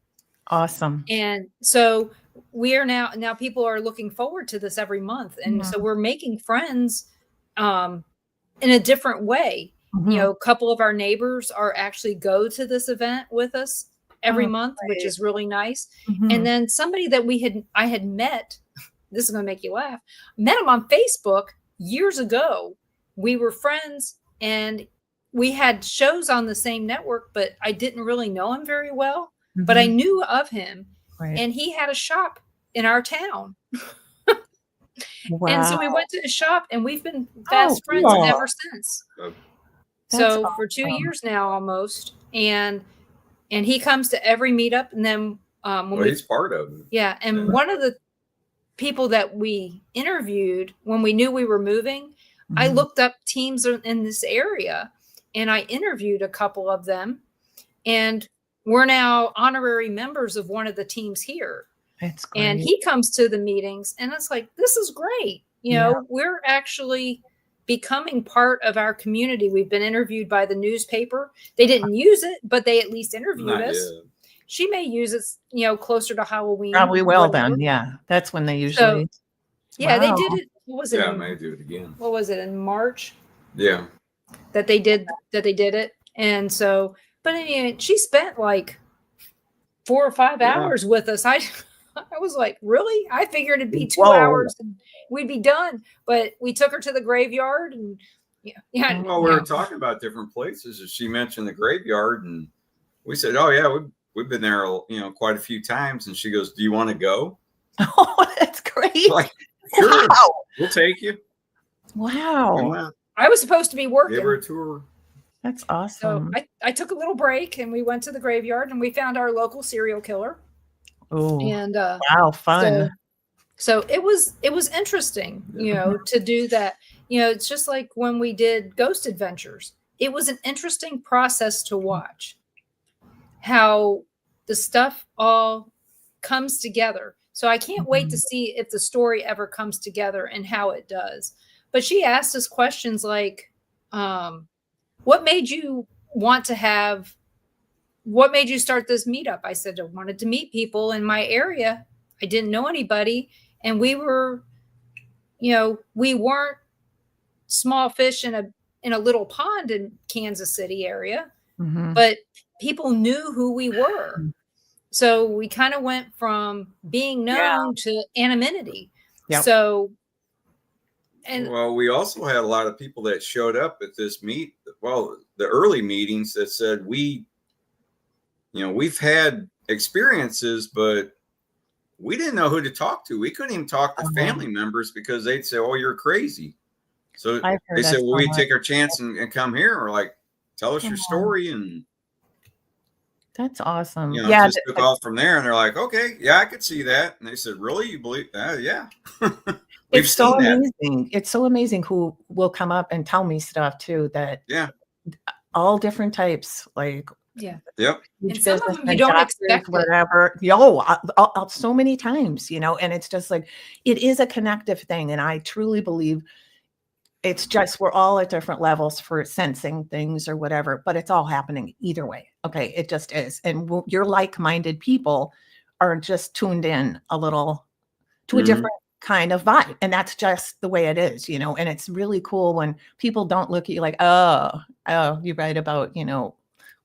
Awesome. And so we are now people are looking forward to this every month. And so we're making friends in a different way. A couple of our neighbors actually go to this event with us every month, which is really nice. And then somebody that I had met, this is going to make you laugh, met him on Facebook years ago. We were friends, and we had shows on the same network, but I didn't really know him very well, but I knew of him, and he had a shop in our town. Wow. And so we went to his shop, and we've been fast friends ever since. So for 2 years now, almost, and he comes to every meetup, and then he's part of it. Yeah, and one of the people that we interviewed when we knew we were moving, I looked up teams in this area, and I interviewed a couple of them, and we're now honorary members of one of the teams here. That's great. And he comes to the meetings, and it's like, this is great. We're actually becoming part of our community. We've been interviewed by the newspaper. They didn't use it, but they at least interviewed us. She may use it, closer to Halloween. Probably will then. Yeah. That's when they usually. They did it. What was it? Yeah, I may do it again. What was it, in March? Yeah. That they did it. And so, but she spent like 4 or 5 hours with us. I was like, really? I figured it'd be 2 hours and we'd be done. But we took her to the graveyard, and Well, we were talking about different places, and she mentioned the graveyard, and we said, "Oh yeah, we've been there, quite a few times." And she goes, "Do you want to go?" Oh, that's great! Like, sure, we'll take you. Wow! I was supposed to be working. Give her a tour. That's awesome. So I took a little break, and we went to the graveyard, and we found our local serial killer. Oh, and wow, fun! So it was interesting, to do that. It's just like when we did Ghost Adventures. It was an interesting process to watch. How the stuff all comes together. So I can't wait to see if the story ever comes together and how it does. But she asked us questions like, what made you start this meetup? I said, I wanted to meet people in my area. I didn't know anybody. And we weren't small fish in a little pond in Kansas City area, but people knew who we were. So we kind of went from being known to anonymity. Yep. So, well, we also had a lot of people that showed up at this the early meetings that said we've had experiences, but we didn't know who to talk to. We couldn't even talk to family members because they'd say, "Oh, you're crazy." So they said, "Well, we take our chance and come here," or like, "Tell us your story." And that's awesome. Just took off from there. And they're like, "Okay, yeah, I could see that." And they said, "Really? You believe that?" Yeah. It's so amazing. It's so amazing who will come up and tell me stuff too, that all different types, like yep. And some of them you don't expect whatever. So many times, and it's just like, it is a connective thing. And I truly believe it's just, we're all at different levels for sensing things or whatever, but it's all happening either way. Okay. It just is. And your like-minded people are just tuned in a little to a different kind of vibe. And that's just the way it is, and it's really cool when people don't look at you like, oh, you write about,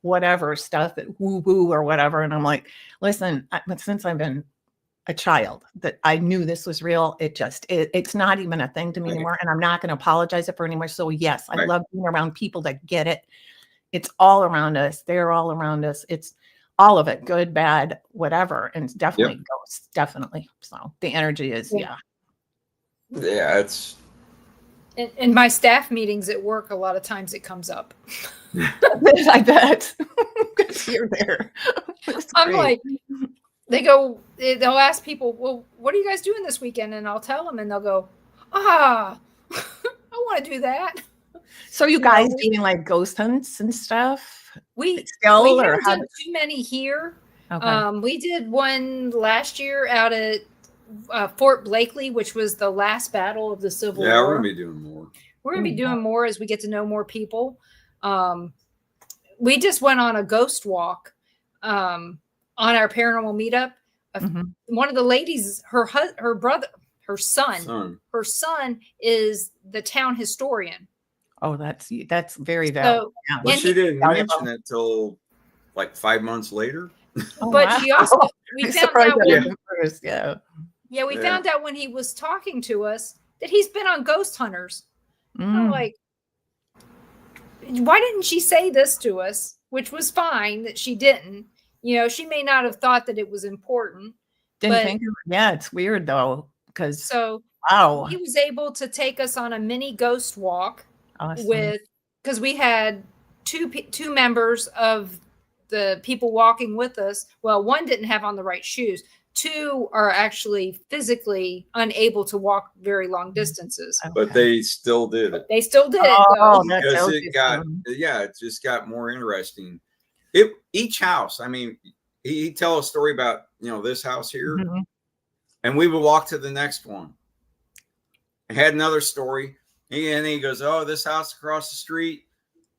whatever stuff, that woo woo or whatever. And I'm like, listen, since I've been a child, that I knew this was real. It's not even a thing to me anymore. And I'm not going to apologize it for anymore. So yes, I love being around people that get it. It's all around us. They're all around us. It's all of it, good, bad, whatever. And it's definitely ghosts, definitely. So the energy is, it's in my staff meetings at work, a lot of times it comes up. I bet. You're there. I'm like, they'll ask people, well, what are you guys doing this weekend? And I'll tell them, and they'll go, I want to do that. So you guys doing like ghost hunts and stuff? We haven't done too many here. Okay. We did one last year out at Fort Blakely, which was the last battle of the Civil War. Yeah, we're gonna be doing more. We're gonna be doing more as we get to know more people. We just went on a ghost walk on our paranormal meetup. One of the ladies, her son is the town historian. Oh, that's very valuable. But she didn't mention it till like 5 months later. But she also, we found out we found out when he was talking to us that he's been on Ghost Hunters. I'm like, why didn't she say this to us? Which was fine that she didn't. She may not have thought that it was important. It's weird though, because he was able to take us on a mini ghost walk because we had two members of the people walking with us. Well, one didn't have on the right shoes. Two are actually physically unable to walk very long distances. But they still did it. They still did because it just got more interesting. Each house, I mean, he'd tell a story about, this house here, and we would walk to the next one. I had another story, and he goes, "Oh, this house across the street."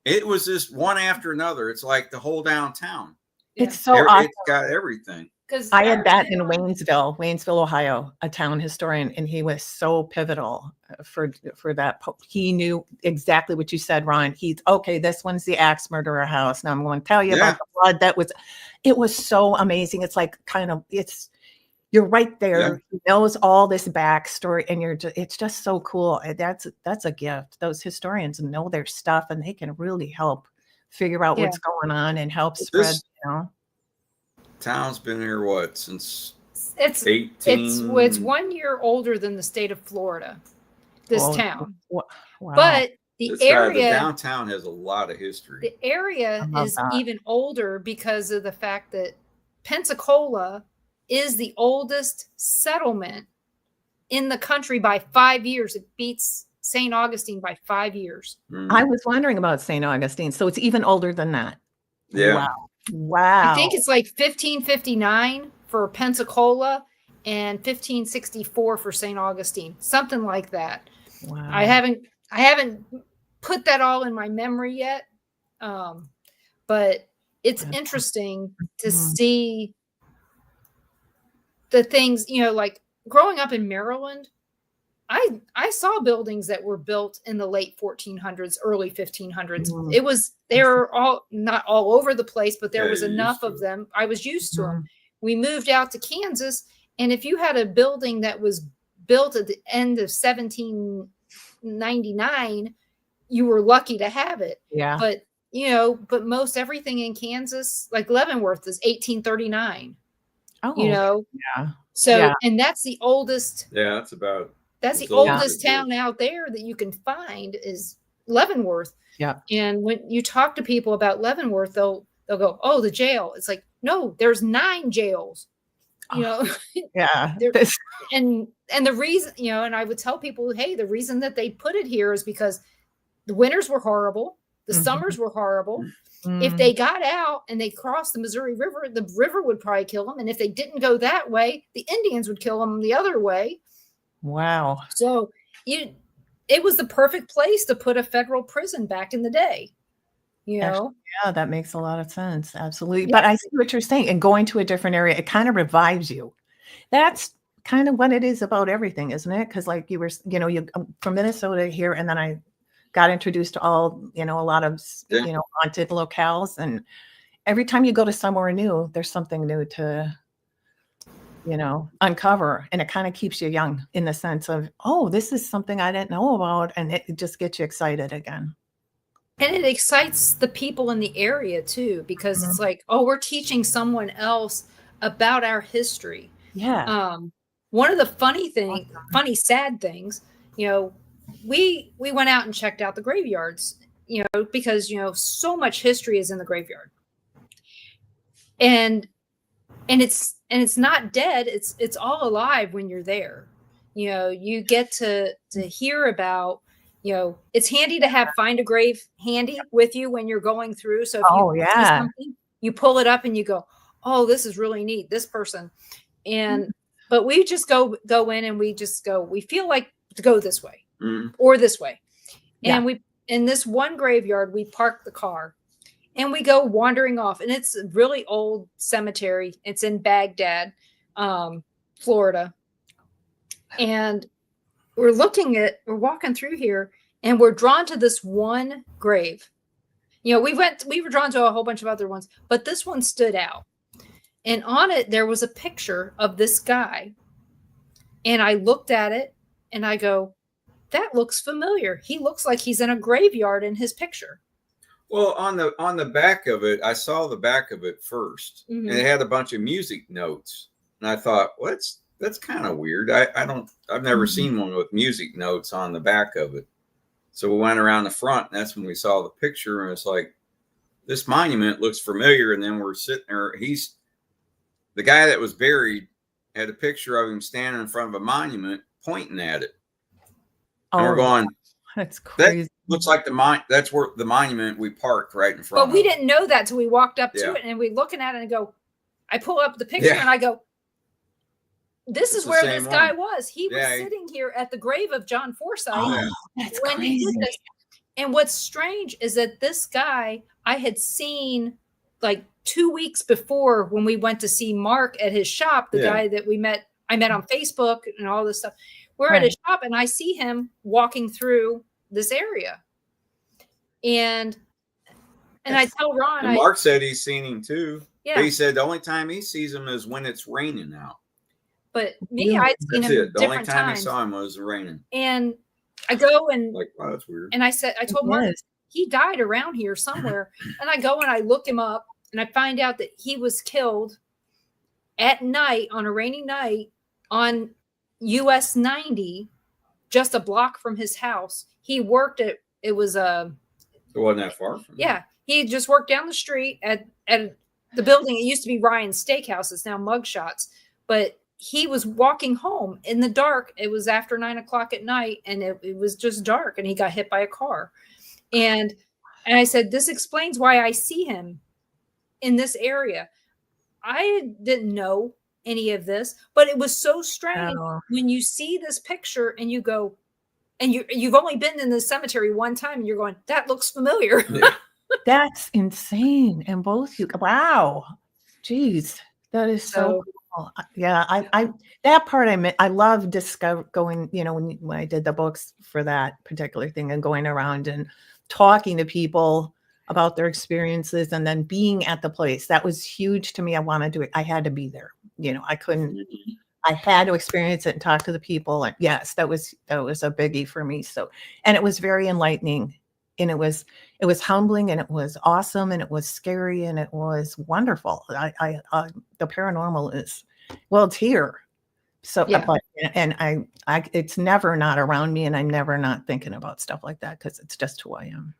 It was just one after another. It's like the whole downtown. It's so awesome. It's got everything. I had that in Waynesville, Ohio, a town historian, and he was so pivotal for that. He knew exactly what you said, Ron. This one's the axe murderer house. Now I'm going to tell you about the blood. It was so amazing. It's like you're right there. Yeah. He knows all this backstory, and it's just so cool. That's a gift. Those historians know their stuff, and they can really help figure out what's going on and help spread, Town's been here since it's 18? It's 1 year older than the state of Florida. This town, wow. But the downtown has a lot of history. The area is even older because of the fact that Pensacola is the oldest settlement in the country by 5 years. It beats St. Augustine by 5 years. I was wondering about St. Augustine, so it's even older than that. Yeah. Wow. Wow. I think it's like 1559 for Pensacola and 1564 for St. Augustine, something like that. Wow. I haven't put that all in my memory yet, but it's interesting to see the things, you know, like growing up in Maryland. I saw buildings that were built in the late 1400s, early 1500s. They were all not all over the place, but there was enough of them. I was used to them. We moved out to Kansas, and if you had a building that was built at the end of 1799, you were lucky to have it. Yeah. But but most everything in Kansas, like Leavenworth, is 1839. Oh, yeah. So and that's the oldest. Yeah, that's the oldest town out there that you can find is Leavenworth. Yeah. And when you talk to people about Leavenworth, they'll go, "Oh, the jail." It's like, no, there's 9 jails. Yeah. And the reason, and I would tell people, hey, the reason that they put it here is because the winters were horrible, the summers were horrible. If they got out and they crossed the Missouri River, the river would probably kill them. And if they didn't go that way, the Indians would kill them the other way. Wow. So it was the perfect place to put a federal prison back in the day. Actually, yeah, that makes a lot of sense. Absolutely. Yeah. But I see what you're saying. And going to a different area, it kind of revives you. That's kind of what it is about everything, isn't it? Because like you were, you from Minnesota here, and then I got introduced to all, a lot of, haunted locales. And every time you go to somewhere new, there's something new to uncover, and it kind of keeps you young in the sense of, oh, this is something I didn't know about, and it just gets you excited again. And it excites the people in the area too, because it's like, oh, we're teaching someone else about our history. Yeah. One of the funny, sad things, we went out and checked out the graveyards, because so much history is in the graveyard, and it's not dead. It's all alive when you're there. You get to hear about, it's handy to find a grave handy with you when you're going through. So if you see something, you pull it up and you go, oh, this is really neat, this person. And but we just go in and we feel like to go this way or this way. And we, in this one graveyard, we park the car and we go wandering off, and it's a really old cemetery. It's in Baghdad, Florida. And we're walking through here, and we're drawn to this one grave. We were drawn to a whole bunch of other ones, but this one stood out. And on it, there was a picture of this guy. And I looked at it and I go, that looks familiar. He looks like he's in a graveyard in his picture. Well, on the back of it, I saw the back of it first, and it had a bunch of music notes. And I thought, that's kind of weird. I've never seen one with music notes on the back of it. So we went around the front, and that's when we saw the picture, and it's like, this monument looks familiar. And then we're sitting there. The guy that was buried had a picture of him standing in front of a monument pointing at it. And we're going, that's crazy. That looks like that's where the monument we parked right in front of. But we didn't know that till we walked up to it, and we looking at it and go, I pull up the picture and I go, this is where this guy was. He was sitting here at the grave of John Forsythe that's when crazy. he did this. And what's strange is that this guy I had seen like 2 weeks before when we went to see Mark at his shop, the guy that I met on Facebook and all this stuff. We're at his shop, and I see him walking through this area. And I tell Ron, and Mark said he's seen him too. Yeah. But he said the only time he sees him is when it's raining out. But me, I'd seen him the only time times. he saw him was raining. And I go and like, wow, that's weird. And I told Mark, he died around here somewhere. And I go and I look him up, and I find out that he was killed at night on a rainy night on US 90, just a block from his house. He worked at, it wasn't that far from him. He just worked down the street at the building. It used to be Ryan's Steakhouse. It's now Mugshots. But he was walking home in the dark. It was after 9 o'clock at night, and it was just dark, and he got hit by a car. And I said, this explains why I see him in this area. I didn't know any of this, but it was so strange when you see this picture and you go, and you've only been in the cemetery one time and you're going, that looks familiar. Yeah. That's insane. And both you, wow. Geez, that is so cool. Yeah, I that part I love going, you know, when I did the books for that particular thing and going around and talking to people about their experiences and then being at the place. That was huge to me. I want to do it. I had to be there. You know, I couldn't, I had to experience it and talk to the people. And yes, that was a biggie for me. So, and it was very enlightening, and it was humbling, and it was awesome, and it was scary, and it was wonderful. The paranormal is, well, it's here. So, but, and I, it's never not around me, and I'm never not thinking about stuff like that because it's just who I am.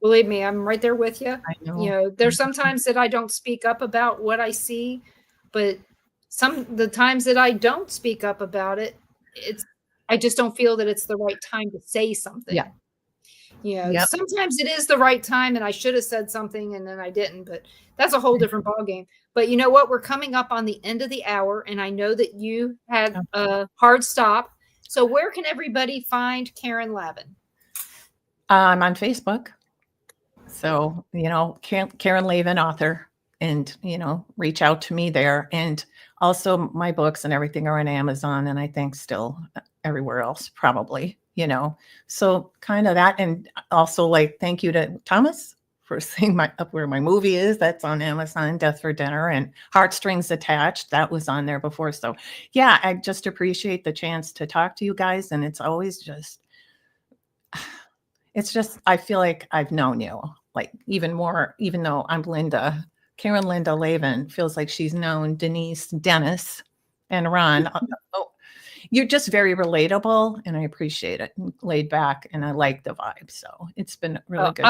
Believe me, I'm right there with you. I know. You know, there's sometimes that I don't speak up about what I see, but the times that I don't speak up about it, I just don't feel that it's the right time to say something. Yeah. You know, sometimes it is the right time and I should have said something and then I didn't, but that's a whole different ballgame. But you know what? We're coming up on the end of the hour, and I know that you had a hard stop. So where can everybody find Karen Laven? I'm on Facebook. So, you know, Karen Laven, author, and, you know, reach out to me there. And also my books and everything are on Amazon, and I think still everywhere else, probably, you know. So kind of that. And also, like, thank you to Thomas for seeing where my movie is. That's on Amazon, Death for Dinner, and Heartstrings Attached. That was on there before. So yeah, I just appreciate the chance to talk to you guys. And it's always just, I feel like I've known you, like, even more, even though I'm Linda. Karen Linda Laven feels like she's known Denise, Dennis, and Ron. You're just very relatable, and I appreciate it. Laid back, and I like the vibe. So it's been really good.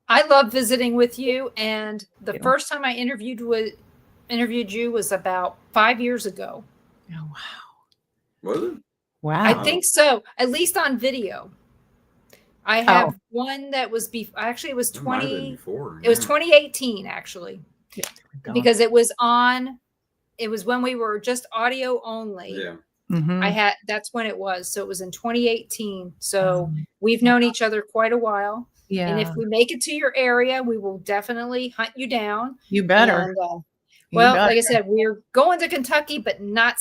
I love visiting with you. And the first time I interviewed you was about 5 years ago. Oh, wow. Was it? Wow. I think so, at least on video. I have one that was actually it was 2018 actually. Yeah, because it was when we were just audio only. Yeah. Mm-hmm. That's when it was. So it was in 2018. So we've known each other quite a while. Yeah. And if we make it to your area, we will definitely hunt you down. You better. And, like I said, we're going to Kentucky, but not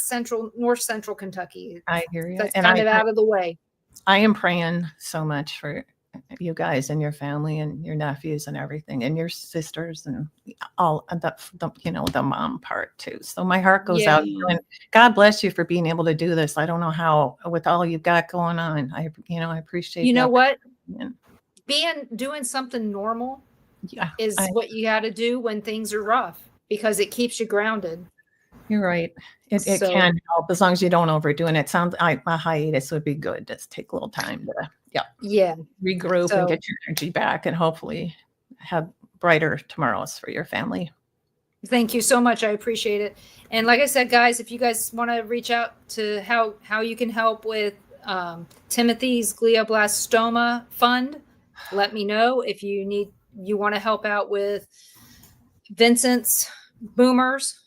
north central Kentucky. I hear you. That's kind of out of the way. I am praying so much for you guys and your family and your nephews and everything, and your sisters and all the mom part too. So my heart goes out to you, and God bless you for being able to do this. I don't know how, with all you've got going on. I appreciate. You know what? Doing something normal is what you got to do when things are rough, because it keeps you grounded. You're right. It can help as long as you don't overdo it. It sounds like a hiatus would be good. Just take a little time to regroup and get your energy back, and hopefully have brighter tomorrows for your family. Thank you so much. I appreciate it. And like I said, guys, if you guys want to reach out to how you can help with Timothy's glioblastoma fund, let me know. If you want to help out with Vincent's boomers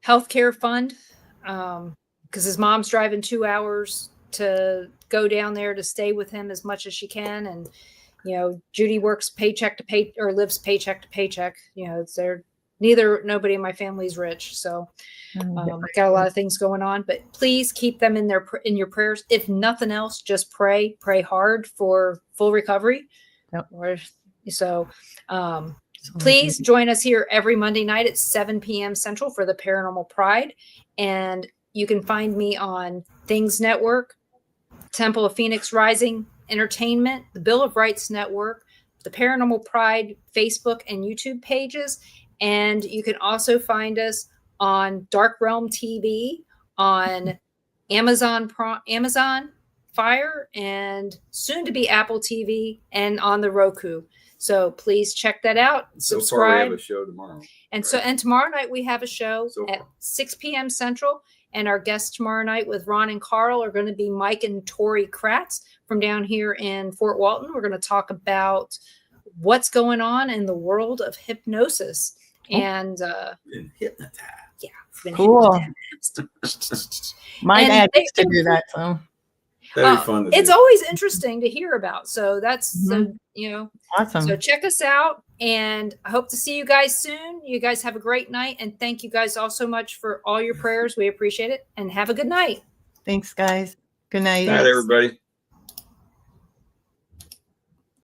healthcare fund, because his mom's driving 2 hours to go down there to stay with him as much as she can. And, Judy works paycheck to pay, or lives paycheck to paycheck. Nobody in my family's rich. So got a lot of things going on, but please keep them in your prayers. If nothing else, just pray hard for full recovery. Yep. Please join us here every Monday night at 7 p.m. Central for the Paranormal Pride. And you can find me on Things Network, Temple of Phoenix Rising Entertainment, the Bill of Rights Network, the Paranormal Pride Facebook and YouTube pages. And you can also find us on Dark Realm TV, on Amazon Fire, and soon to be Apple TV, and on the Roku. So please check that out. Subscribe. So far we have a show tomorrow. And tomorrow night we have a show at 6 p.m. Central. And our guests tomorrow night with Ron and Carl are going to be Mike and Tori Kratz from down here in Fort Walton. We're going to talk about what's going on in the world of hypnosis. And Been hypnotized. yeah, been Cool. hypnotized. My And dad they used to can- do that. So That'd be fun to it's do. always interesting to hear about. So that's so awesome. So check us out, and I hope to see you guys soon. You guys have a great night, and thank you guys all so much for all your prayers. We appreciate it, and have a good night. Thanks, guys. Good night. Good night, everybody.